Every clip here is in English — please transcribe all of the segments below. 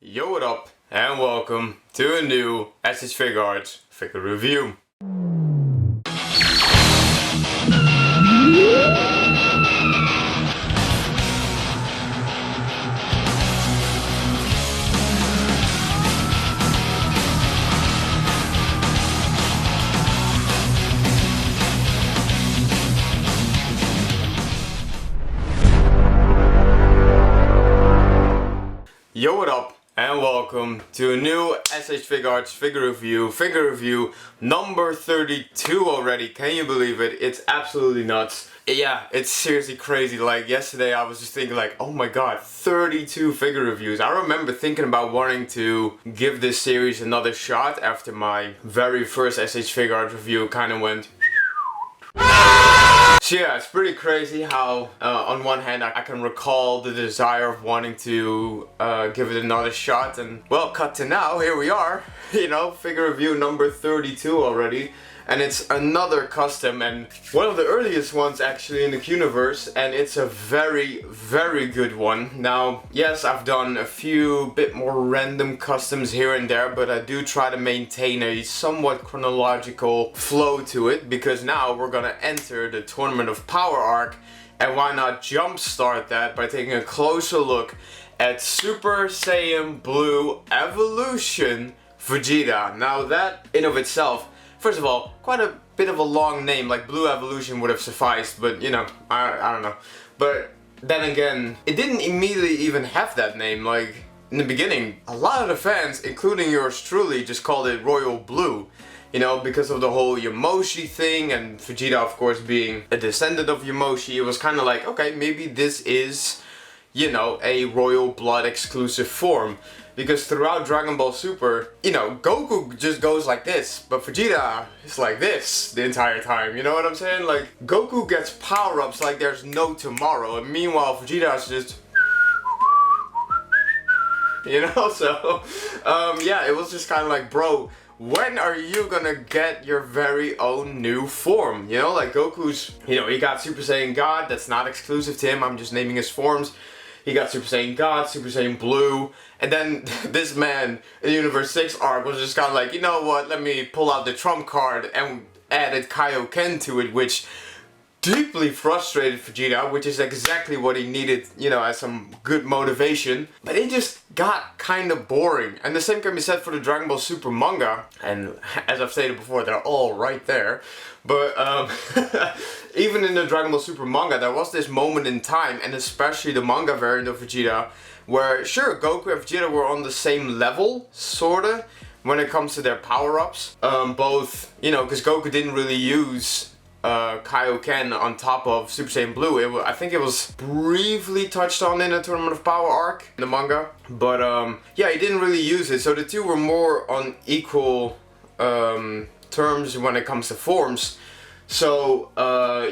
Yo, what up, and welcome to a new Figuarts figure review. Yo, what up? And welcome to a new Figuarts figure review number 32 already. Can you believe it? It's absolutely nuts. Yeah, it's seriously crazy. Like yesterday I was just thinking like, oh my god, 32 figure reviews. I remember thinking about wanting to give this series another shot after my very first Figuarts review kind of went. So yeah, it's pretty crazy how on one hand I can recall the desire of wanting to give it another shot, and well, cut to now, here we are, you know, figure review number 32 already. And it's another custom, and one of the earliest ones actually in the Qniverse, and it's a very, very good one. Now, yes, I've done a few bit more random customs here and there, but I do try to maintain a somewhat chronological flow to it, because now we're gonna enter the Tournament of Power arc, and why not jumpstart that by taking a closer look at Super Saiyan Blue Evolution Vegeta. Now that in of itself, first of all, quite a bit of a long name, like Blue Evolution would have sufficed, but you know, I don't know. But then again, it didn't immediately even have that name. Like, in the beginning, a lot of the fans, including yours truly, just called it Royal Blue. You know, because of the whole Yamoshi thing, and Vegeta of course being a descendant of Yamoshi, it was kind of like, okay, maybe this is, you know, a Royal Blood exclusive form. Because throughout Dragon Ball Super, you know, Goku just goes like this, but Vegeta is like this the entire time, you know what I'm saying? Like, Goku gets power-ups like there's no tomorrow, and meanwhile Vegeta is just... You know, so, yeah, it was just kind of like, bro, when are you gonna get your very own new form? You know, like Goku's, you know, he got Super Saiyan God, that's not exclusive to him, I'm just naming his forms. He got Super Saiyan God, Super Saiyan Blue, and then this man in Universe 6 arc was just kind of like, you know what, let me pull out the trump card, and added Kaioken to it, which deeply frustrated Vegeta, which is exactly what he needed, you know, as some good motivation. But it just got kind of boring. And the same can be said for the Dragon Ball Super manga, and as I've stated before, they're all right there. But even in the Dragon Ball Super manga, there was this moment in time, and especially the manga variant of Vegeta, where sure, Goku and Vegeta were on the same level, sorta, when it comes to their power-ups. Both, you know, because Goku didn't really use Kaioken on top of Super Saiyan Blue. I think it was briefly touched on in the Tournament of Power arc in the manga, but yeah, he didn't really use it, so the two were more on equal terms when it comes to forms. So,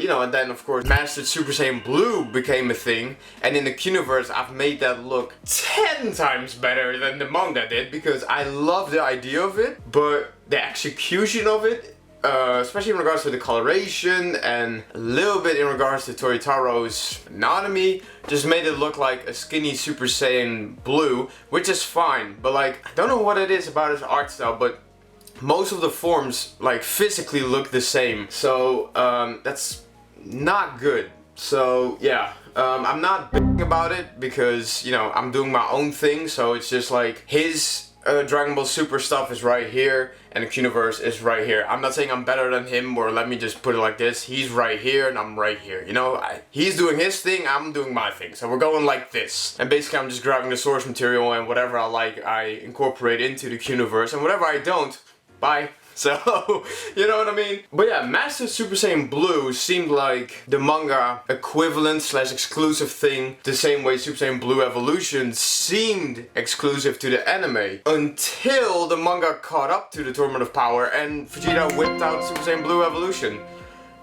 you know, and then of course Mastered Super Saiyan Blue became a thing, and in the Qniverse I've made that look 10 times better than the manga did, because I love the idea of it, but the execution of it, especially in regards to the coloration and a little bit in regards to Toritaro's anatomy, just made it look like a skinny Super Saiyan Blue, which is fine, but like, I don't know what it is about his art style, but most of the forms like physically look the same, so that's not good. So yeah, I'm not big about it because, you know, I'm doing my own thing, so it's just like his Dragon Ball Super stuff is right here and the Qniverse is right here. I'm not saying I'm better than him, or let me just put it like this, he's right here and I'm right here, you know. He's doing his thing, I'm doing my thing, so we're going like this. And basically I'm just grabbing the source material, and whatever I like I incorporate into the Qniverse, and whatever I don't, bye. So, you know what I mean? But yeah, Master Super Saiyan Blue seemed like the manga equivalent slash exclusive thing, the same way Super Saiyan Blue Evolution seemed exclusive to the anime, until the manga caught up to the Tournament of Power and Vegeta whipped out Super Saiyan Blue Evolution.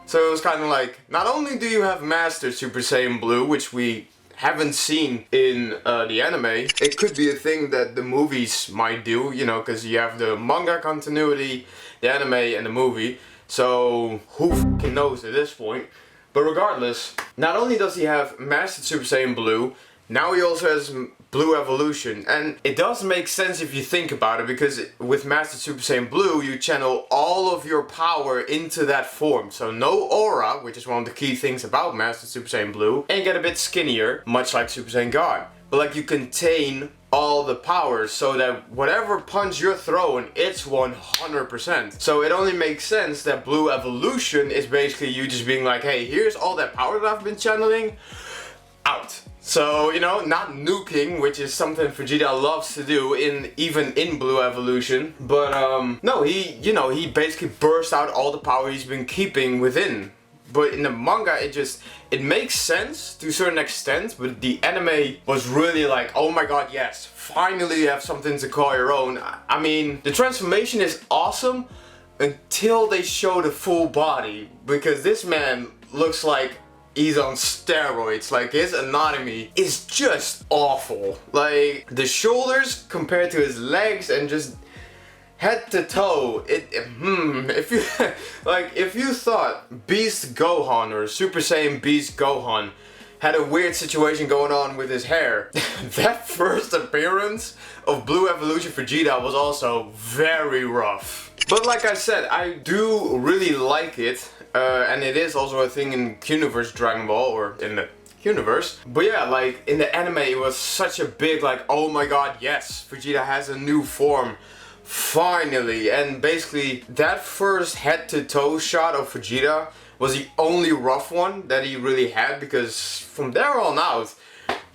So it was kind of like, not only do you have Master Super Saiyan Blue, which we haven't seen in the anime, it could be a thing that the movies might do, you know, because you have the manga continuity, the anime, and the movie, so who f***ing knows at this point. But regardless, not only does he have Mastered Super Saiyan Blue, now he also has Blue Evolution. And it does make sense if you think about it, because with Master Super Saiyan Blue, you channel all of your power into that form. So no aura, which is one of the key things about Master Super Saiyan Blue, and you get a bit skinnier, much like Super Saiyan God. But like, you contain all the powers so that whatever punch you're throwing, it's 100%. So it only makes sense that Blue Evolution is basically you just being like, hey, here's all that power that I've been channeling, out. So, you know, not nuking, which is something Vegeta loves to do even in Blue Evolution. But no, he basically burst out all the power he's been keeping within. But in the manga, it makes sense to a certain extent, but the anime was really like, oh my god, yes, finally you have something to call your own. I mean, the transformation is awesome until they show the full body, because this man looks like he's on steroids. Like, his anatomy is just awful. Like, the shoulders compared to his legs and just head to toe, if you thought Beast Gohan or Super Saiyan Beast Gohan had a weird situation going on with his hair, that first appearance of Blue Evolution Vegeta was also very rough. But like I said, I do really like it, and it is also a thing in Qniverse Dragon Ball, or in the Qniverse. But yeah, like, in the anime it was such a big like, oh my god, yes, Vegeta has a new form. Finally. And basically that first head to toe shot of Vegeta was the only rough one that he really had, because from there on out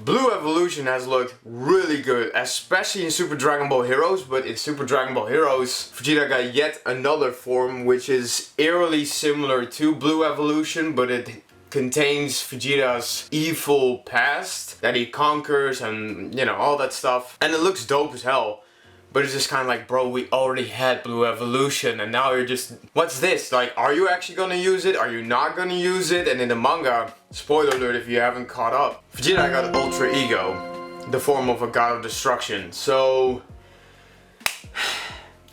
Blue Evolution has looked really good, especially in Super Dragon Ball Heroes. But in Super Dragon Ball Heroes, Vegeta got yet another form which is eerily similar to Blue Evolution, but it contains Vegeta's evil past that he conquers and, you know, all that stuff. And it looks dope as hell. But it's just kind of like, bro, we already had Blue Evolution and now you're just, what's this? Like, are you actually gonna use it? Are you not gonna use it? And in the manga, spoiler alert if you haven't caught up, Vegeta got Ultra Ego, the form of a god of destruction. So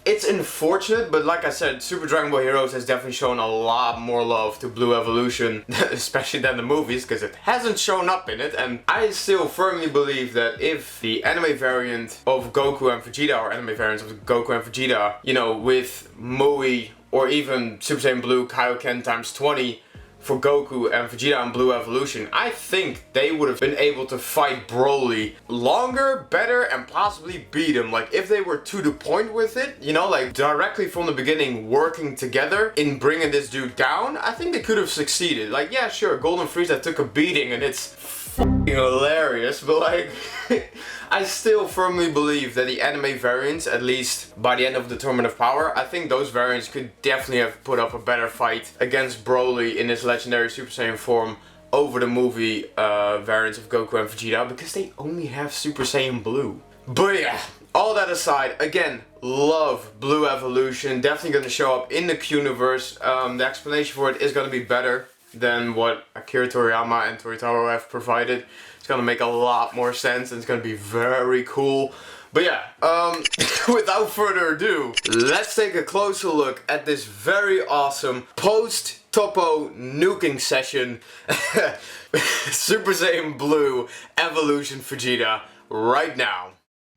it's unfortunate, but like I said, Super Dragon Ball Heroes has definitely shown a lot more love to Blue Evolution, especially than the movies, because it hasn't shown up in it. And I still firmly believe that if the anime variant of Goku and Vegeta, or anime variants of Goku and Vegeta, you know, with Mui, or even Super Saiyan Blue Kaioken times 20, for Goku and Vegeta and Blue Evolution, I think they would have been able to fight Broly longer, better, and possibly beat him. Like, if they were to the point with it, you know, like directly from the beginning working together in bringing this dude down, I think they could have succeeded. Like, yeah, sure, Golden Frieza took a beating and it's fucking hilarious, but like, I still firmly believe that the anime variants, at least by the end of the Tournament of Power, I think those variants could definitely have put up a better fight against Broly in his legendary Super Saiyan form over the movie variants of Goku and Vegeta, because they only have Super Saiyan Blue. But yeah, all that aside, again, love Blue Evolution, definitely going to show up in the Qniverse. The explanation for it is going to be better than what Akira Toriyama and Toritaro have provided. It's gonna make a lot more sense and it's gonna be very cool. But yeah, without further ado, let's take a closer look at this very awesome post-Topo nuking session Super Saiyan Blue Evolution Vegeta right now.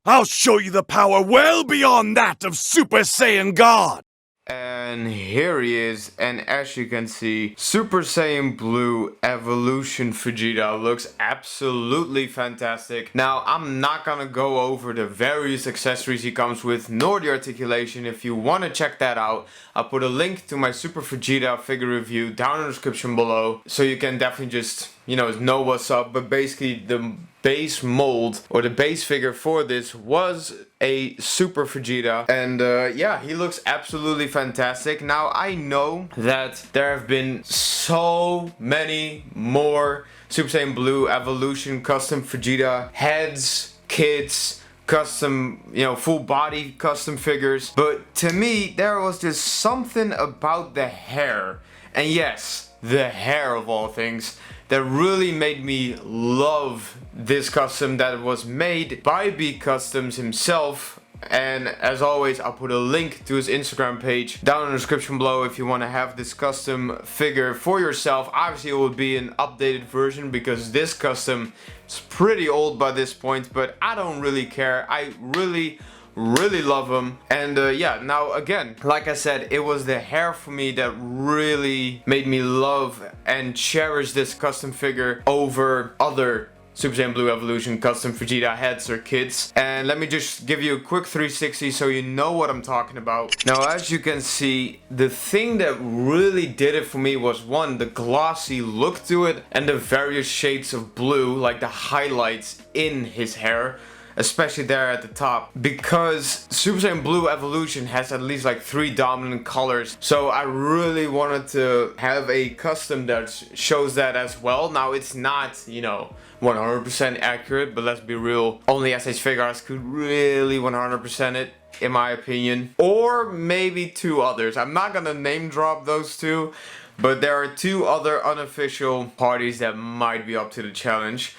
I'll show you the power well beyond that of Super Saiyan God! And here he is, and as you can see, Super Saiyan Blue Evolution Vegeta looks absolutely fantastic. Now, I'm not gonna go over the various accessories he comes with, nor the articulation. If you want to check that out, I'll put a link to my Super Vegeta figure review down in the description below, so you can definitely just, you know what's up. But basically, the base mold, or the base figure for this, was a Super Vegeta, and yeah, he looks absolutely fantastic. Now, I know that there have been so many more Super Saiyan Blue Evolution custom Vegeta heads, kits, custom, you know, full body custom figures, but to me, there was just something about the hair, and yes, the hair of all things, that really made me love this custom that was made by B Customs himself, And as always, I'll put a link to his Instagram page down in the description below if you want to have this custom figure for yourself. Obviously, it will be an updated version because this custom is pretty old by this point, but I don't really care. I really love him. And yeah, now again, like I said, it was the hair for me that really made me love and cherish this custom figure over other Super Saiyan Blue Evolution custom Vegeta heads or kits. And let me just give you a quick 360 so you know what I'm talking about. Now, as you can see, the thing that really did it for me was one, the glossy look to it and the various shades of blue, like the highlights in his hair, especially there at the top, because Super Saiyan Blue Evolution has at least like 3 dominant colors. So I really wanted to have a custom that shows that as well. Now, it's not, you know, 100% accurate, but let's be real, only SH Figuarts could really 100% it, in my opinion. Or maybe 2 others. I'm not gonna name drop those 2, but there are 2 other unofficial parties that might be up to the challenge.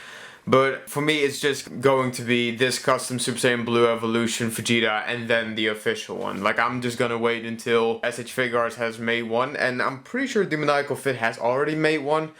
But for me, it's just going to be this custom Super Saiyan Blue Evolution Vegeta and then the official one. Like, I'm just gonna wait until SH Figuarts has made one, and I'm pretty sure Demoniacal Fit has already made one.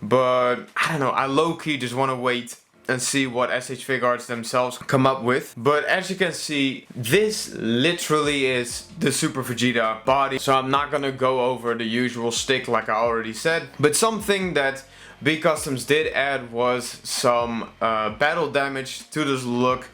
But I don't know, I low-key just want to wait and see what SH Figuarts themselves come up with. But as you can see, this literally is the Super Vegeta body. So I'm not gonna go over the usual stick like I already said. But something that B Customs did add was some battle damage to this look.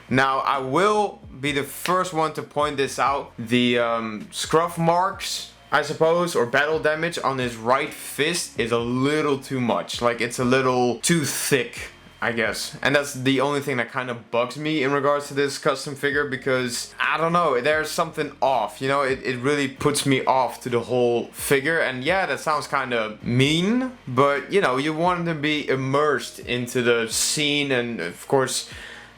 Now, I will be the first one to point this out. The scruff marks, I suppose, or battle damage on his right fist is a little too much. Like, it's a little too thick, I guess. And that's the only thing that kind of bugs me in regards to this custom figure, because I don't know, there's something off, you know. It really puts me off to the whole figure. And yeah, that sounds kind of mean, but you know, you want to be immersed into the scene and of course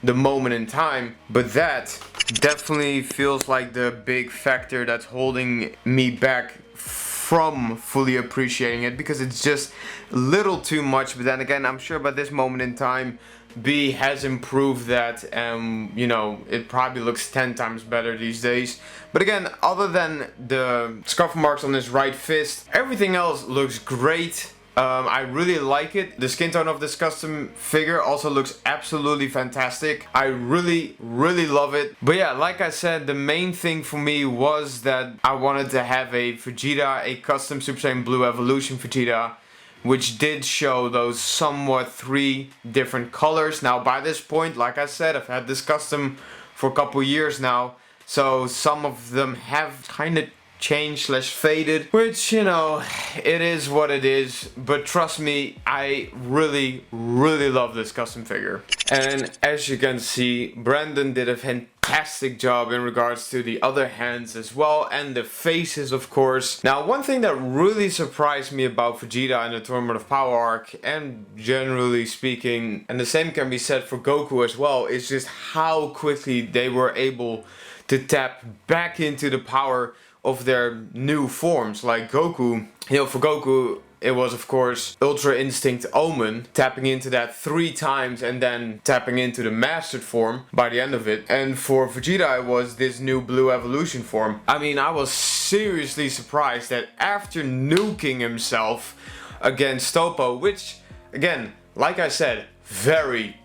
the moment in time. But that definitely feels like the big factor that's holding me back from fully appreciating it, because it's just a little too much. But then again, I'm sure by this moment in time, B has improved that, and you know, it probably looks 10 times better these days. But again, other than the scuff marks on his right fist, everything else looks great. I really like it. The skin tone of this custom figure also looks absolutely fantastic. I really love it. But yeah, like I said, the main thing for me was that I wanted to have a Vegeta, a custom Super Saiyan Blue Evolution Vegeta, which did show those somewhat 3 different colors. Now, by this point, like I said, I've had this custom for a couple years now, so some of them have kind of changed / faded, which, you know, it is what it is. But trust me, I really love this custom figure. And as you can see, Brandon did a fantastic job in regards to the other hands as well, and the faces, of course. Now, one thing that really surprised me about Vegeta in the Tournament of Power arc, and generally speaking, and the same can be said for Goku as well, is just how quickly they were able to tap back into the power of their new forms. Like Goku, you know, for Goku, it was of course Ultra Instinct Omen, tapping into that 3 times and then tapping into the mastered form by the end of it. And for Vegeta, it was this new Blue Evolution form. I mean, I was seriously surprised that after nuking himself against T.O.P, which again, like I said, very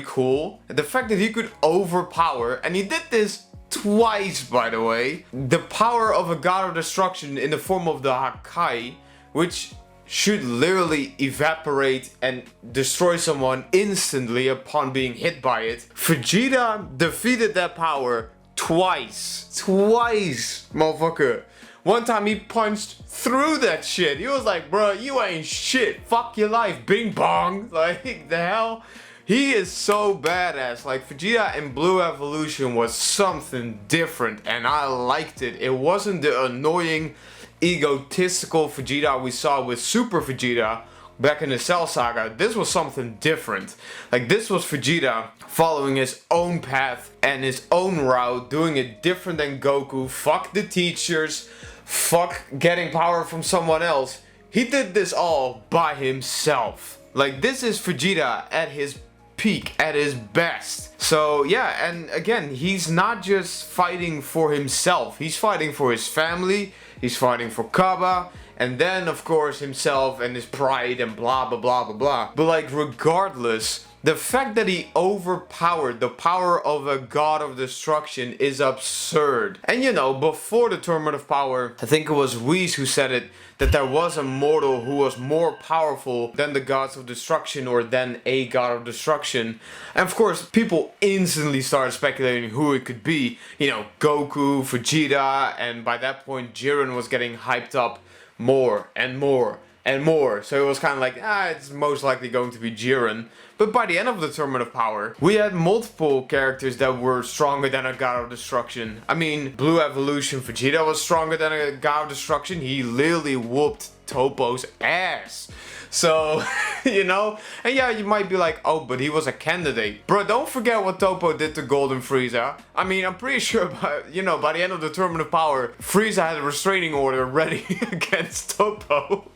cool. The fact that he could overpower, and he did this twice, by the way, the power of a god of destruction in the form of the Hakai, which should literally evaporate and destroy someone instantly upon being hit by it. Vegeta defeated that power twice, motherfucker. One time he punched through that shit. He was like, bro, you ain't shit, fuck your life, bing bong. Like, the hell? He is so badass. Like, Vegeta in Blue Evolution was something different, and I liked it. It wasn't the annoying, egotistical Vegeta we saw with Super Vegeta back in the Cell Saga. This was something different. Like, this was Vegeta following his own path and his own route, doing it different than Goku. Fuck the teachers. Fuck getting power from someone else. He did this all by himself. Like, this is Vegeta at his peak, at his best. So yeah, and again, he's not just fighting for himself, he's fighting for his family, he's fighting for Kaba, and then of course himself and his pride and blah blah blah blah blah. But like regardless, the fact that he overpowered the power of a god of destruction is absurd. And you know, before the Tournament of Power, I think it was Whis who said it, that there was a mortal who was more powerful than the gods of destruction or than a god of destruction. And of course, people instantly started speculating who it could be. You know, Goku, Vegeta, and by that point Jiren was getting hyped up more and more and more. So it was kind of like, it's most likely going to be Jiren. But by the end of the Tournament of Power, we had multiple characters that were stronger than a God of Destruction. I mean, Blue Evolution Vegeta was stronger than a God of Destruction. He literally whooped Toppo's ass. So, you know, and yeah, you might be like, oh, but he was a candidate. Bro, don't forget what Toppo did to Golden Frieza. I mean, I'm pretty sure, by the end of the Tournament of Power, Frieza had a restraining order ready against Toppo.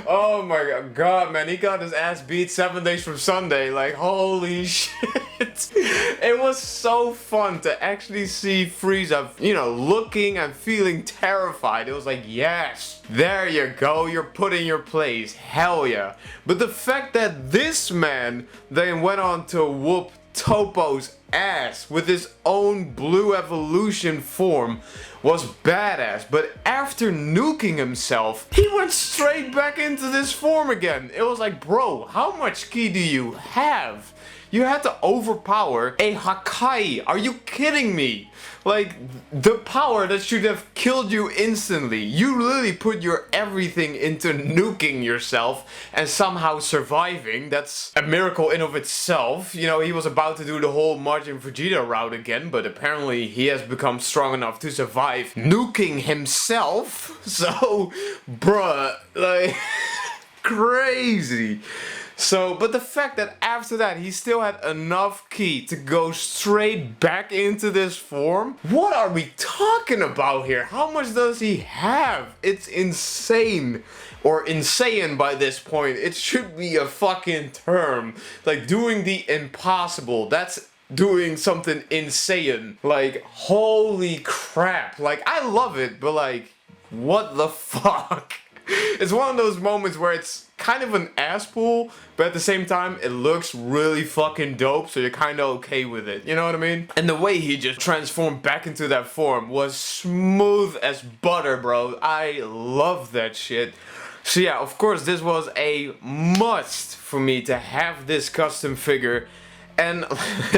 Oh my god, man, he got his ass beat 7 days from Sunday. Like, holy shit. It was so fun to actually see Frieza, you know, looking and feeling terrified. It was like, yes, there you go, you're put in your place. Hell yeah. But the fact that this man then went on to whoop Toppo's ass with his own Blue Evolution form was badass. But after nuking himself, he went straight back into this form again. It was like, bro, how much ki do you have? You had to overpower a Hakai. Are you kidding me? Like, the power that should have killed you instantly. You literally put your everything into nuking yourself and somehow surviving. That's a miracle in of itself. You know, he was about to do the whole Majin Vegeta route again, but apparently he has become strong enough to survive nuking himself. So, bruh, like, crazy. So, but the fact that after that he still had enough ki to go straight back into this form? What are we talking about here? How much does he have? It's insane. Or insane by this point. It should be a fucking term. Like doing the impossible. That's doing something insane. Like, holy crap. Like, I love it, but like, what the fuck? It's one of those moments where it's kind of an ass pull, but at the same time, it looks really fucking dope, so you're kind of okay with it. You know what I mean? And the way he just transformed back into that form was smooth as butter, bro. I love that shit. So yeah, of course, this was a must for me to have this custom figure. And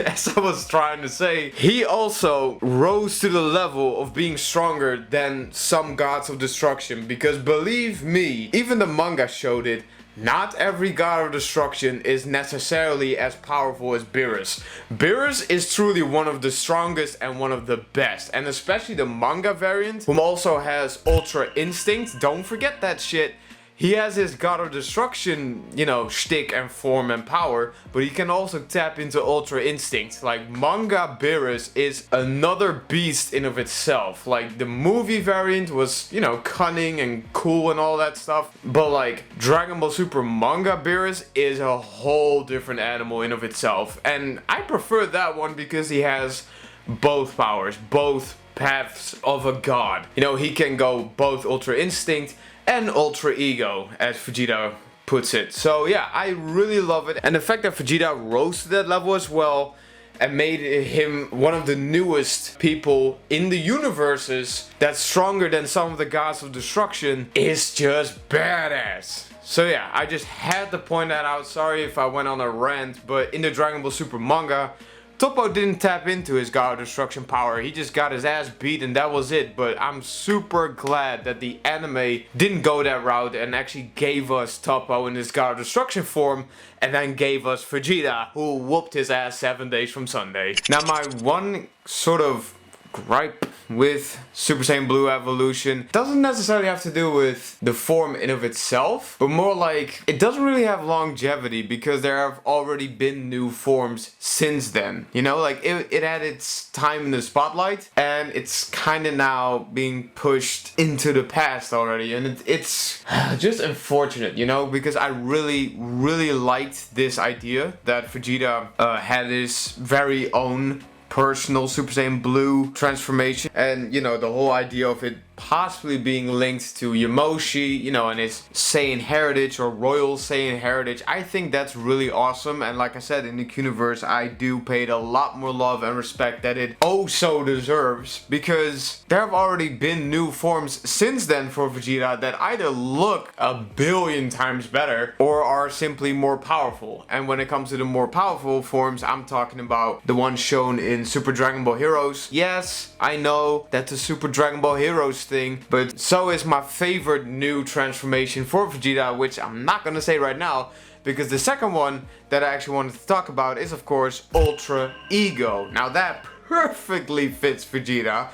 as I was trying to say, he also rose to the level of being stronger than some gods of destruction. Because believe me, even the manga showed it, not every god of destruction is necessarily as powerful as Beerus. Beerus is truly one of the strongest and one of the best. And especially the manga variant, whom also has Ultra Instinct. Don't forget that shit. He has his God of Destruction, you know, shtick and form and power, but he can also tap into Ultra Instinct. Like, Manga Beerus is another beast in of itself. Like, the movie variant was, you know, cunning and cool and all that stuff, but like, Dragon Ball Super Manga Beerus is a whole different animal in of itself. And I prefer that one because he has both powers, both paths of a god. You know, he can go both Ultra Instinct and Ultra Ego, as Vegeta puts it. So yeah, I really love it. And the fact that Vegeta rose to that level as well and made him one of the newest people in the universes that's stronger than some of the gods of destruction is just badass. So yeah, I just had to point that out. Sorry if I went on a rant, but in the Dragon Ball Super manga, Toppo didn't tap into his God of Destruction power. He just got his ass beat and that was it. But I'm super glad that the anime didn't go that route and actually gave us Toppo in his God of Destruction form and then gave us Vegeta, who whooped his ass 7 days from Sunday. Now my one sort of gripe with Super Saiyan Blue evolution doesn't necessarily have to do with the form in of itself, but more like it doesn't really have longevity because there have already been new forms since then. You know, like it had its time in the spotlight and it's kind of now being pushed into the past already, and it's just unfortunate, you know, because I really liked this idea that Vegeta had his very own personal Super Saiyan Blue transformation, and you know, the whole idea of it possibly being linked to Yamoshi, you know, and his Saiyan heritage or royal Saiyan heritage. I think that's really awesome, and like I said, in the Qniverse I do pay it a lot more love and respect that it oh so deserves, because there have already been new forms since then for Vegeta that either look a billion times better or are simply more powerful. And when it comes to the more powerful forms, I'm talking about the ones shown in Super Dragon Ball Heroes. Yes, I know that's the Super Dragon Ball Heroes thing, but so is my favorite new transformation for Vegeta, which I'm not gonna say right now, because the second one that I actually wanted to talk about is of course Ultra Ego. Now that perfectly fits Vegeta,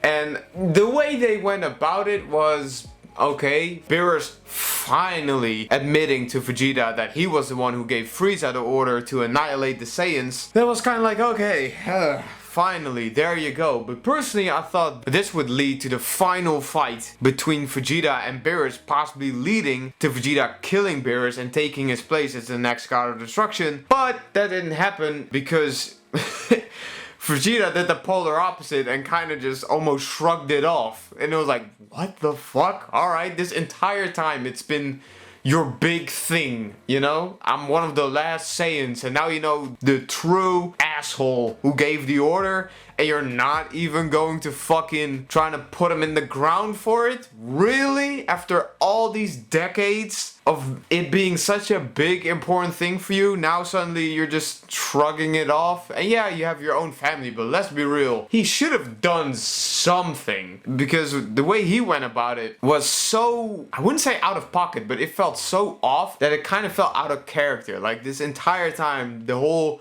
and the way they went about it was okay. Beerus finally admitting to Vegeta that he was the one who gave Frieza the order to annihilate the Saiyans. That was kind of like, okay, finally, there you go. But personally, I thought this would lead to the final fight between Vegeta and Beerus, possibly leading to Vegeta killing Beerus and taking his place as the next God of Destruction. But that didn't happen because Vegeta did the polar opposite and kind of just almost shrugged it off. And it was like, what the fuck? Alright, this entire time it's been your big thing, you know? I'm one of the last Saiyans, and now you know the true asshole who gave the order, and you're not even going to fucking trying to put him in the ground for it? Really? After all these decades of it being such a big important thing for you, now suddenly you're just shrugging it off? And yeah, you have your own family, but let's be real, he should have done something, because the way he went about it was so, I wouldn't say out of pocket, but it felt so off that it kind of felt out of character. Like this entire time, the whole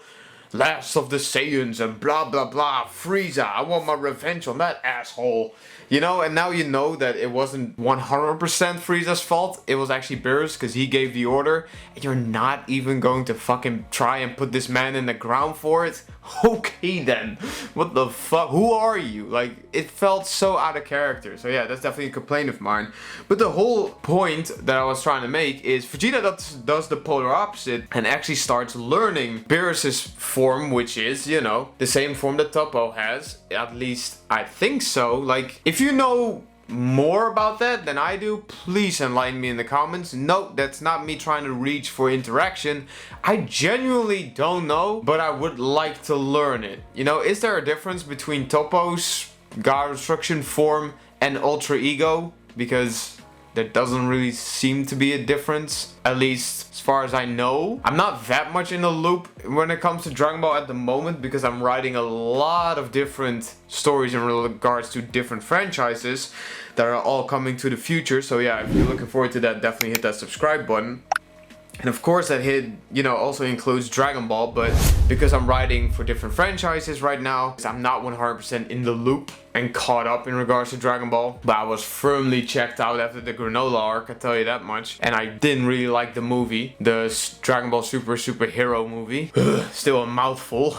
last of the Saiyans and blah blah blah, Frieza, I want my revenge on that asshole. You know, and now you know that it wasn't 100% Frieza's fault. It was actually Beerus, because he gave the order. And you're not even going to fucking try and put this man in the ground for it? Okay then. What the fuck? Who are you? Like, it felt so out of character. So yeah, that's definitely a complaint of mine. But the whole point that I was trying to make is Vegeta does the polar opposite and actually starts learning Beerus's form, which is, you know, the same form that Toppo has. At least I think so. Like, if you know more about that than I do, please enlighten me in the comments. No, that's not me trying to reach for interaction. I genuinely don't know, but I would like to learn it. You know, is there a difference between Toppo's God Destruction form and Ultra Ego? Because there doesn't really seem to be a difference, at least as far as I know. I'm not that much in the loop when it comes to Dragon Ball at the moment, because I'm writing a lot of different stories in regards to different franchises that are all coming to the future. So yeah, if you're looking forward to that, definitely hit that subscribe button. And of course that hit, you know, also includes Dragon Ball, but because I'm writing for different franchises right now, I'm not 100% in the loop and caught up in regards to Dragon Ball. But I was firmly checked out after the Granola arc, I tell you that much. And I didn't really like the movie, the Dragon Ball Superhero movie. Still a mouthful.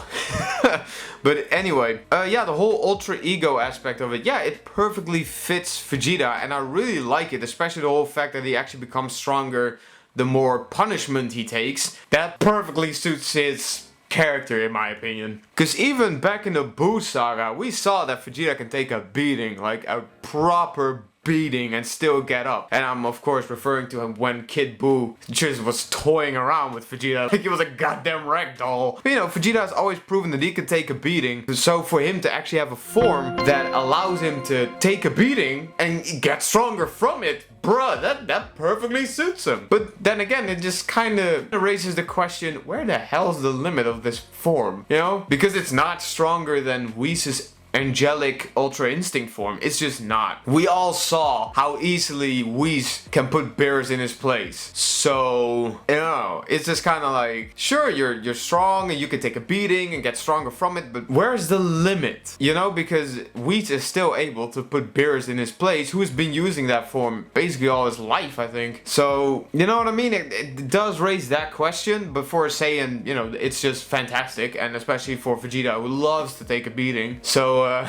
But anyway, yeah, the whole Ultra Ego aspect of it, yeah, it perfectly fits Vegeta, and I really like it, especially the whole fact that he actually becomes stronger the more punishment he takes. That perfectly suits his character, in my opinion. Because even back in the Buu saga, we saw that Vegeta can take a beating, like a proper beating, and still get up. And I'm of course referring to him when Kid Buu just was toying around with Vegeta like he was a goddamn ragdoll. You know, Vegeta has always proven that he can take a beating, so for him to actually have a form that allows him to take a beating and get stronger from it, bruh, that perfectly suits him. But then again, it just kind of raises the question, where the hell's the limit of this form? You know? Because it's not stronger than Whis' angelic Ultra Instinct form. It's just not. We all saw how easily Whis can put Beerus in his place. So, you know, it's just kind of like, sure, you're strong and you can take a beating and get stronger from it, but where's the limit? You know, because Whis is still able to put Beerus in his place, who's been using that form basically all his life, I think. So, you know what I mean? It does raise that question, but for a Saiyan, you know, it's just fantastic, and especially for Vegeta, who loves to take a beating. So,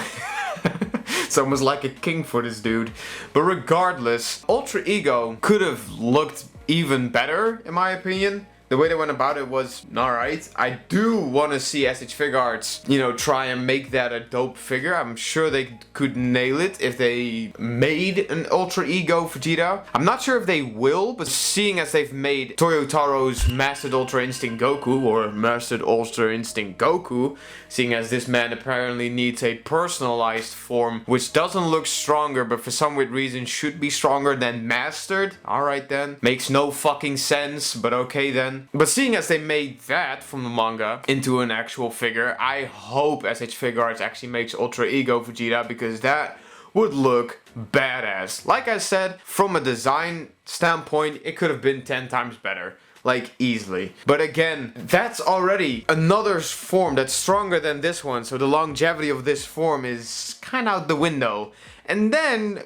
it's almost like a king for this dude. But regardless, Ultra Ego could have looked even better, in my opinion. The way they went about it was alright. I do want to see SH Figuarts, you know, try and make that a dope figure. I'm sure they could nail it if they made an Ultra Ego Vegeta. I'm not sure if they will, but seeing as they've made Toyotaro's Mastered Ultra Instinct Goku, or Mastered Ultra Instinct Goku, seeing as this man apparently needs a personalized form, which doesn't look stronger, but for some weird reason should be stronger than Mastered. Alright then. Makes no fucking sense, but okay then. But seeing as they made that from the manga into an actual figure, I hope SH Figuarts actually makes Ultra Ego Vegeta, because that would look badass. Like I said, from a design standpoint, it could have been 10 times better. Like, easily. But again, that's already another form that's stronger than this one, so the longevity of this form is kind of out the window. And then,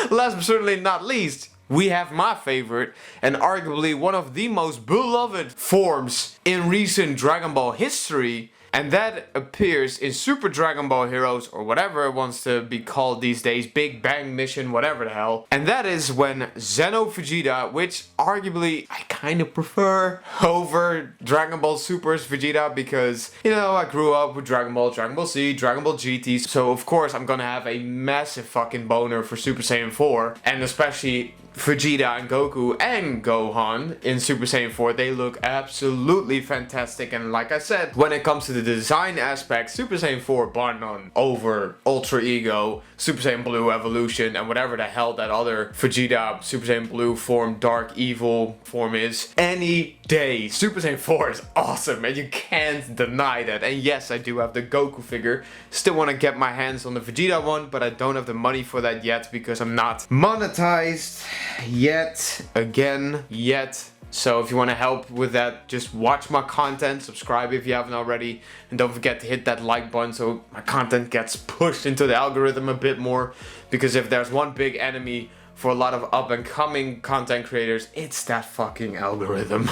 last but certainly not least, we have my favorite, and arguably one of the most beloved forms in recent Dragon Ball history, and that appears in Super Dragon Ball Heroes, or whatever it wants to be called these days, Big Bang Mission, whatever the hell. And that is when Xeno Vegeta, which arguably I kind of prefer over Dragon Ball Super's Vegeta, because, you know, I grew up with Dragon Ball Z, Dragon Ball GT, so of course I'm gonna have a massive fucking boner for Super Saiyan 4, and especially Vegeta and Goku and Gohan in Super Saiyan 4, they look absolutely fantastic. And like I said, when it comes to the design aspect, Super Saiyan 4 bar none over Ultra Ego, Super Saiyan Blue Evolution, and whatever the hell that other Vegeta Super Saiyan Blue form, Dark Evil form is. Any day, Super Saiyan 4 is awesome, and you can't deny that. And yes, I do have the Goku figure. Still want to get my hands on the Vegeta one, but I don't have the money for that yet, because I'm not monetized yet. So if you want to help with that, just watch my content, subscribe if you haven't already, and don't forget to hit that like button so my content gets pushed into the algorithm a bit more, because if there's one big enemy for a lot of up and coming content creators, it's that fucking algorithm.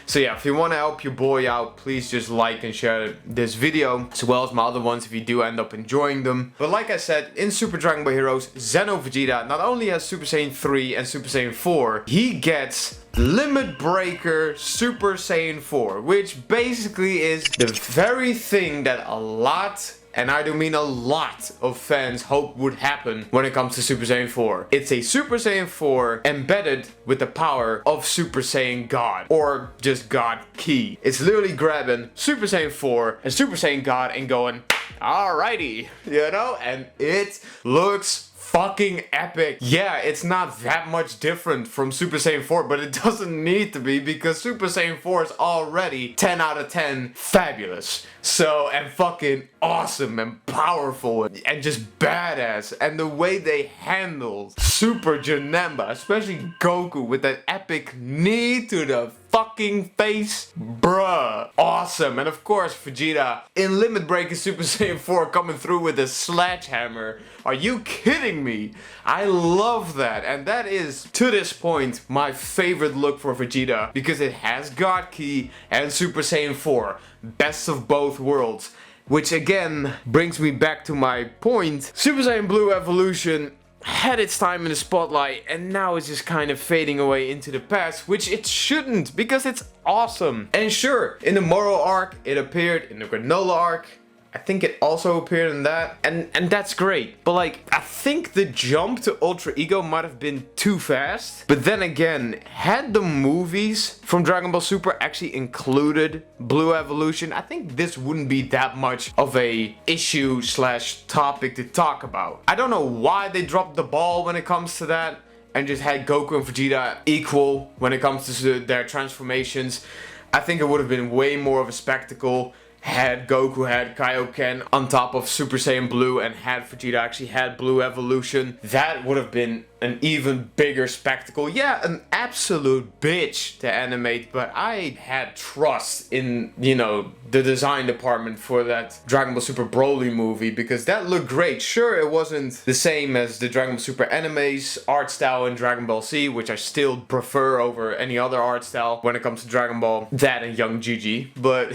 So yeah, if you want to help your boy out, please just like and share this video, as well as my other ones if you do end up enjoying them. But like I said, in Super Dragon Ball Heroes, Xeno Vegeta not only has Super Saiyan 3 and Super Saiyan 4, he gets Limit Breaker Super Saiyan 4, which basically is the very thing that a lot, and I do mean a lot, of fans hope would happen when it comes to Super Saiyan 4. It's a Super Saiyan 4 embedded with the power of Super Saiyan God, or just God Ki. It's literally grabbing Super Saiyan 4 and Super Saiyan God and going, alrighty, you know, and it looks fucking epic. Yeah, it's not that much different from Super Saiyan 4, but it doesn't need to be, because Super Saiyan 4 is already 10 out of 10 fabulous. So, and fucking awesome and powerful and just badass. And the way they handle Super Janemba, especially Goku with that epic knee to the fucking face, bruh, awesome. And of course Vegeta in Limit Breaker Super Saiyan 4 coming through with a sledgehammer. Are you kidding me? I love that, and that is, to this point, my favorite look for Vegeta, because it has God Ki and Super Saiyan 4, best of both worlds. Which again brings me back to my point. Super Saiyan Blue Evolution had its time in the spotlight, and now it's just kind of fading away into the past, which it shouldn't, because it's awesome. And sure, in the Moro arc it appeared, in the Granola arc I think it also appeared in that, and that's great. But like, I think the jump to Ultra Ego might have been too fast. But then again, had the movies from Dragon Ball Super actually included Blue Evolution, I think this wouldn't be that much of a issue slash topic to talk about. I don't know why they dropped the ball when it comes to that, and just had Goku and Vegeta equal when it comes to their transformations. I think it would have been way more of a spectacle. had Goku, had Kaioken on top of Super Saiyan Blue, and had Vegeta actually had Blue Evolution, that would have been an even bigger spectacle. Yeah, an absolute bitch to animate, but I had trust in, you know, the design department for that Dragon Ball Super Broly movie, because that looked great. Sure, it wasn't the same as the Dragon Ball Super anime's art style in Dragon Ball Z, which I still prefer over any other art style when it comes to Dragon Ball, that and Young Gigi, but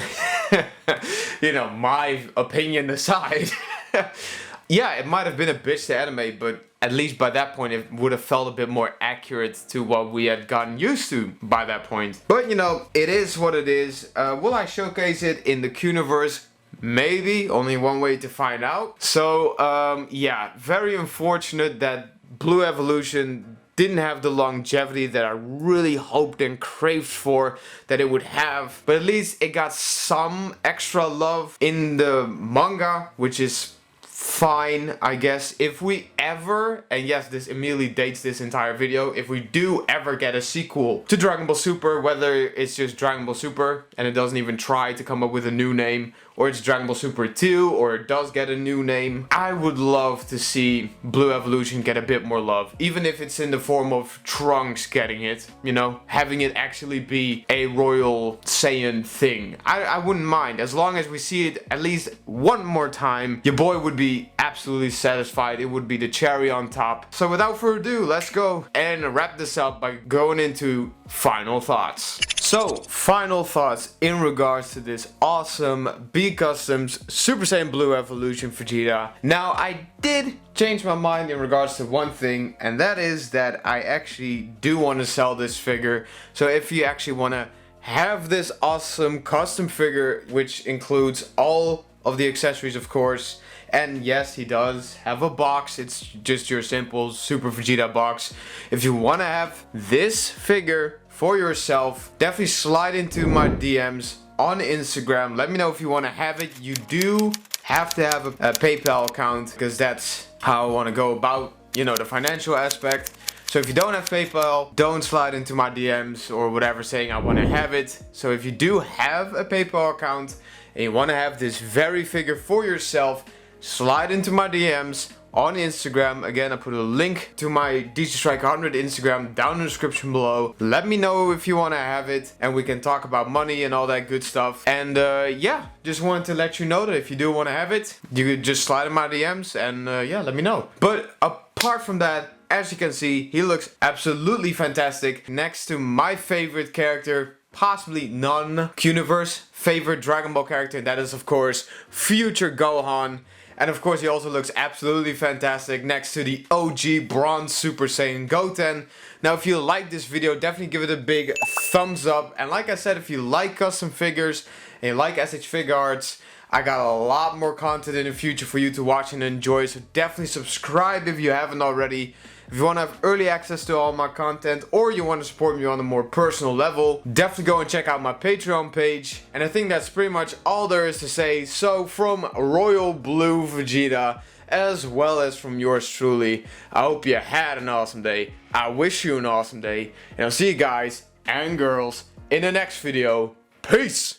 you know, my opinion aside, yeah, it might have been a bitch to animate, but at least by that point it would have felt a bit more accurate to what we had gotten used to by that point. But you know, it is what it is. Will I showcase it in the Qniverse? Maybe, only one way to find out. So yeah, very unfortunate that Blue Evolution didn't have the longevity that I really hoped and craved for that it would have. But at least it got some extra love in the manga, which is fine, I guess. If we ever, and yes, this immediately dates this entire video, if we do ever get a sequel to Dragon Ball Super, whether it's just Dragon Ball Super and it doesn't even try to come up with a new name, or it's Dragon Ball Super 2, or it does get a new name, I would love to see Blue Evolution get a bit more love. Even if it's in the form of Trunks getting it, you know, having it actually be a Royal Saiyan thing. I wouldn't mind, as long as we see it at least one more time. Your boy would be absolutely satisfied. It would be the cherry on top. So without further ado, let's go and wrap this up by going into final thoughts. So, final thoughts in regards to this awesome B-Customs Super Saiyan Blue Evolution Vegeta. Now, I did change my mind in regards to one thing, and that is that I actually do want to sell this figure. So if you actually want to have this awesome custom figure, which includes all of the accessories, of course, and yes, he does have a box. It's just your simple Super Vegeta box. If you want to have this figure for yourself, definitely slide into my DMs on Instagram. Let me know if you want to have it. You do have to have a PayPal account, because that's how I want to go about, you know, the financial aspect. So if you don't have PayPal, don't slide into my DMs or whatever saying I want to have it. So if you do have a PayPal account and you want to have this very figure for yourself, slide into my DMs on Instagram. Again, I put a link to my DJ Striker 100 Instagram down in the description below. Let me know if you want to have it, and we can talk about money and all that good stuff. And yeah, just wanted to let you know that if you do want to have it, you could just slide in my DMs and yeah, let me know. But apart from that, as you can see, he looks absolutely fantastic next to my favorite character, possibly non-Qniverse favorite Dragon Ball character, and that is of course future Gohan. And of course he also looks absolutely fantastic next to the OG Bronze Super Saiyan Goten. Now if you like this video, definitely give it a big thumbs up. And like I said, if you like custom figures and you like SH Figuarts, I got a lot more content in the future for you to watch and enjoy. So definitely subscribe if you haven't already. If you want to have early access to all my content, or you want to support me on a more personal level, definitely go and check out my Patreon page. And I think that's pretty much all there is to say. So from Royal Blue Vegeta, as well as from yours truly, I hope you had an awesome day. I wish you an awesome day. And I'll see you guys and girls in the next video. Peace!